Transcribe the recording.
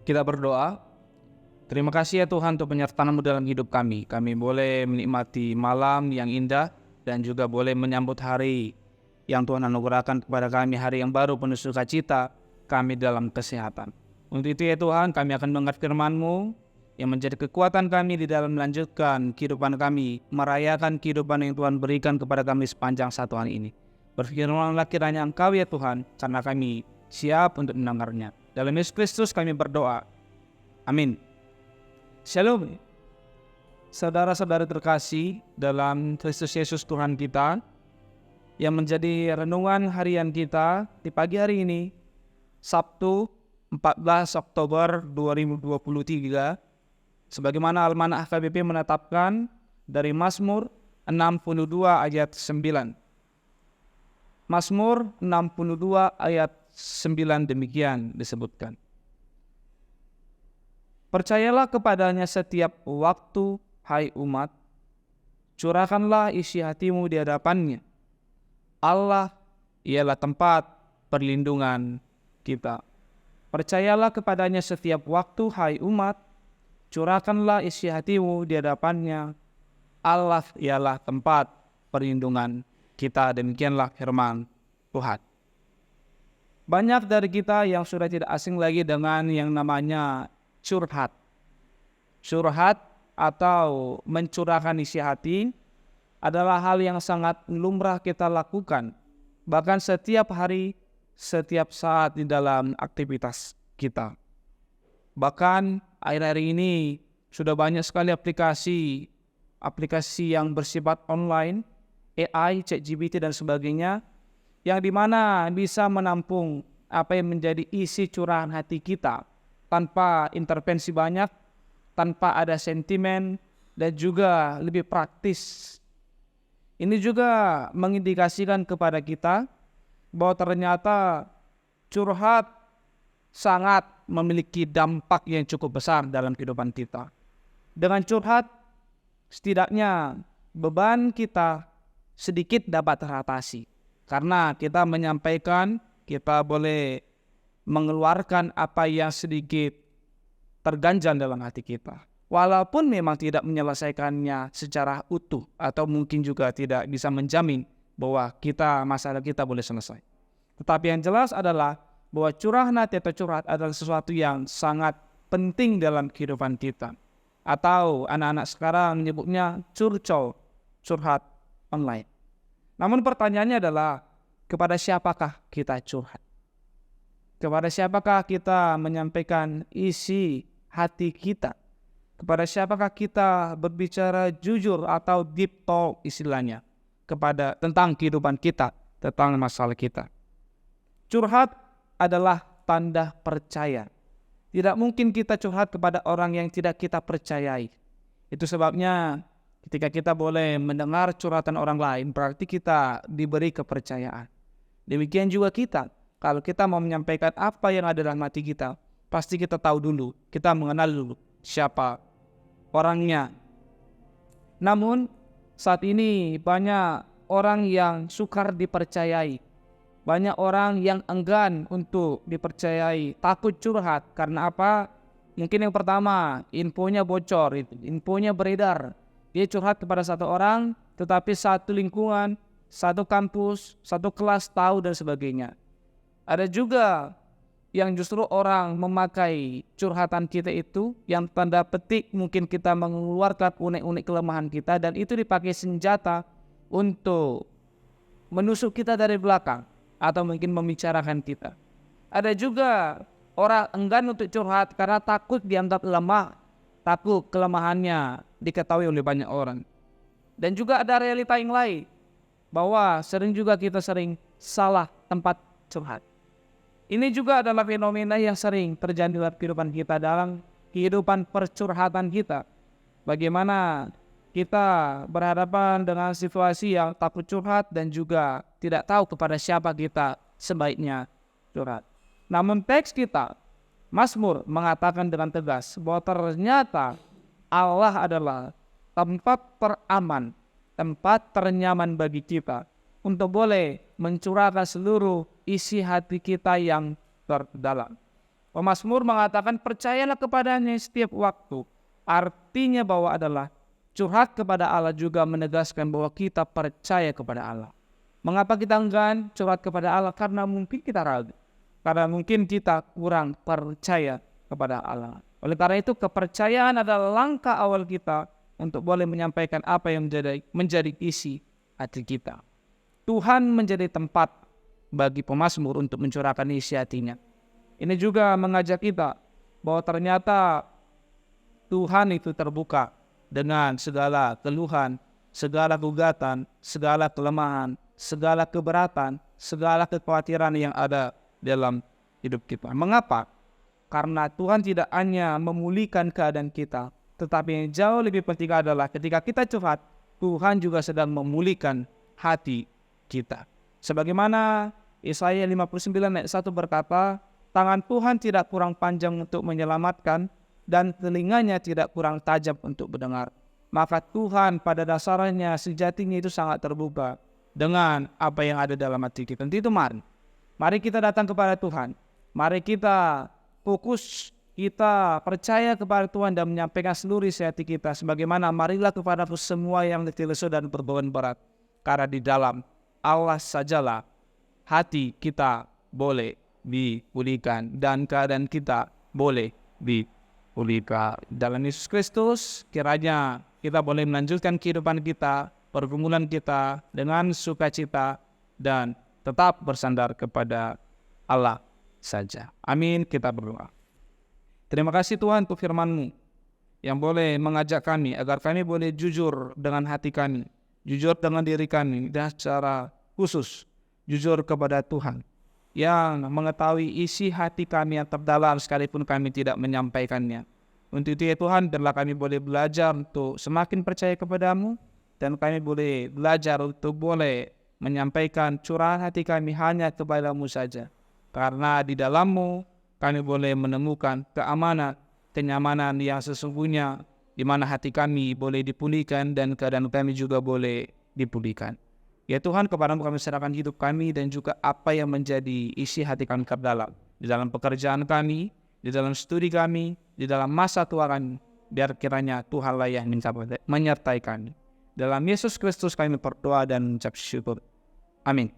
Kita berdoa. Terima kasih ya Tuhan untuk penyertaan-Mu dalam hidup kami. Kami boleh menikmati malam yang indah dan juga boleh menyambut hari yang Tuhan anugerahkan kepada kami, hari yang baru penuh sukacita kami dalam kesehatan. Untuk itu ya Tuhan, kami akan mendengar firman-Mu yang menjadi kekuatan kami di dalam melanjutkan kehidupan kami, merayakan kehidupan yang Tuhan berikan kepada kami sepanjang satu hari ini. Berfirmanlah kiranya Engkau ya Tuhan, karena kami siap untuk mendengarnya. Dalam Yesus Kristus kami berdoa. Amin. Shalom. Saudara-saudara terkasih dalam Kristus Yesus Tuhan kita, yang menjadi renungan harian kita di pagi hari ini, Sabtu 14 Oktober 2023, sebagaimana Almanah KBP menetapkan dari Mazmur 62 ayat 9. Mazmur 62 ayat 9 demikian disebutkan. Percayalah kepadanya setiap waktu, hai umat, curahkanlah isi hatimu di hadapannya. Allah ialah tempat perlindungan kita. Percayalah kepadanya setiap waktu, hai umat, curahkanlah isi hatimu di hadapannya. Allah ialah tempat perlindungan kita. Demikianlah firman Tuhan. Banyak dari kita yang sudah tidak asing lagi dengan yang namanya curhat. Curhat atau mencurahkan isi hati adalah hal yang sangat lumrah kita lakukan. Bahkan setiap hari, setiap saat di dalam aktivitas kita. Bahkan akhir-akhir ini sudah banyak sekali aplikasi yang bersifat online, AI, ChatGPT dan sebagainya, yang dimana bisa menampung apa yang menjadi isi curahan hati kita tanpa intervensi banyak, tanpa ada sentimen, dan juga lebih praktis. Ini juga mengindikasikan kepada kita bahwa ternyata curhat sangat memiliki dampak yang cukup besar dalam kehidupan kita. Dengan curhat, setidaknya beban kita sedikit dapat teratasi. Karena kita menyampaikan, kita boleh mengeluarkan apa yang sedikit terganjal dalam hati kita. Walaupun memang tidak menyelesaikannya secara utuh atau mungkin juga tidak bisa menjamin bahwa masalah kita boleh selesai. Tetapi yang jelas adalah bahwa curahan hati atau curhat adalah sesuatu yang sangat penting dalam kehidupan kita. Atau anak-anak sekarang menyebutnya curcol, curhat online. Namun pertanyaannya adalah, kepada siapakah kita curhat? Kepada siapakah kita menyampaikan isi hati kita? Kepada siapakah kita berbicara jujur atau deep talk istilahnya tentang kehidupan kita, tentang masalah kita? Curhat adalah tanda percaya. Tidak mungkin kita curhat kepada orang yang tidak kita percayai. Itu sebabnya ketika kita boleh mendengar curhatan orang lain, berarti kita diberi kepercayaan. Demikian juga kita. Kalau kita mau menyampaikan apa yang ada dalam hati kita, pasti kita tahu dulu, kita mengenal dulu siapa orangnya. Namun saat ini banyak orang yang sukar dipercayai. Banyak orang yang enggan untuk dipercayai, takut curhat. Karena apa? Mungkin yang pertama, infonya bocor, infonya beredar. Dia curhat kepada satu orang, tetapi satu lingkungan, satu kampus, satu kelas tahu dan sebagainya. Ada juga yang justru orang memakai curhatan kita itu, yang tanda petik mungkin kita mengeluarkan unek-unek kelemahan kita, dan itu dipakai senjata untuk menusuk kita dari belakang, atau mungkin membicarakan kita. Ada juga orang enggan untuk curhat karena takut dianggap lemah, takut kelemahannya diketahui oleh banyak orang. Dan juga ada realita yang lain, bahwa kita sering salah tempat curhat. Ini juga adalah fenomena yang sering terjadi dalam kehidupan kita, dalam kehidupan percurhatan kita. Bagaimana kita berhadapan dengan situasi yang takut curhat dan juga tidak tahu kepada siapa kita sebaiknya curhat. Namun teks kita, Mazmur, mengatakan dengan tegas bahwa ternyata Allah adalah tempat teraman, tempat ternyaman bagi kita untuk boleh mencurahkan seluruh isi hati kita yang terdalam. Pemazmur mengatakan percayalah kepadanya setiap waktu. Artinya bahwa adalah curhat kepada Allah juga menegaskan bahwa kita percaya kepada Allah. Mengapa kita enggan curhat kepada Allah? Karena mungkin kita ragu. Karena mungkin kita kurang percaya kepada Allah. Oleh karena itu kepercayaan adalah langkah awal kita untuk boleh menyampaikan apa yang menjadi isi hati kita. Tuhan menjadi tempat bagi pemazmur untuk mencurahkan isi hatinya. Ini juga mengajak kita bahwa ternyata Tuhan itu terbuka dengan segala keluhan, segala gugatan, segala kelemahan, segala keberatan, segala kekhawatiran yang ada dalam hidup kita. Mengapa? Karena Tuhan tidak hanya memulihkan keadaan kita, tetapi yang jauh lebih penting adalah ketika kita curhat, Tuhan juga sedang memulihkan hati kita. Sebagaimana Yesaya 59 ayat 1 berkata, tangan Tuhan tidak kurang panjang untuk menyelamatkan, dan telinganya tidak kurang tajam untuk mendengar. Maka Tuhan pada dasarnya sejatinya itu sangat terbuka dengan apa yang ada dalam hati kita. Itu mari kita datang kepada Tuhan. Mari kita fokus, kita percaya kepada Tuhan dan menyampaikan seluruh isi hati kita. Sebagaimana marilah kepadaku semua yang letih lesu dan berbeban berat. Karena di dalam Allah sajalah hati kita boleh dipulihkan dan keadaan kita boleh dipulihkan. Dalam Yesus Kristus kiranya kita boleh melanjutkan kehidupan kita, pergumulan kita dengan sukacita dan tetap bersandar kepada Allah saja. Amin. Kita berdoa. Terima kasih Tuhan untuk firman-Mu yang boleh mengajak kami agar kami boleh jujur dengan hati kami, jujur dengan diri kami, dan secara khusus jujur kepada Tuhan yang mengetahui isi hati kami yang terdalam sekalipun kami tidak menyampaikannya. Untuk itu ya Tuhan, biarlah kami boleh belajar untuk semakin percaya kepada-Mu, dan kami boleh belajar untuk boleh menyampaikan curahan hati kami hanya kepada-Mu saja. Karena di dalam-Mu kami boleh menemukan keamanan, kenyamanan yang sesungguhnya, di mana hati kami boleh dipulihkan dan keadaan kami juga boleh dipulihkan. Ya Tuhan, kepada-Mu kami serahkan hidup kami dan juga apa yang menjadi isi hati kami terdalam. Di dalam pekerjaan kami, di dalam studi kami, di dalam masa tua kami. Biar kiranya Tuhanlah yang menyertai kami. Dalam Yesus Kristus kami berdoa dan mengucap syukur. Amin.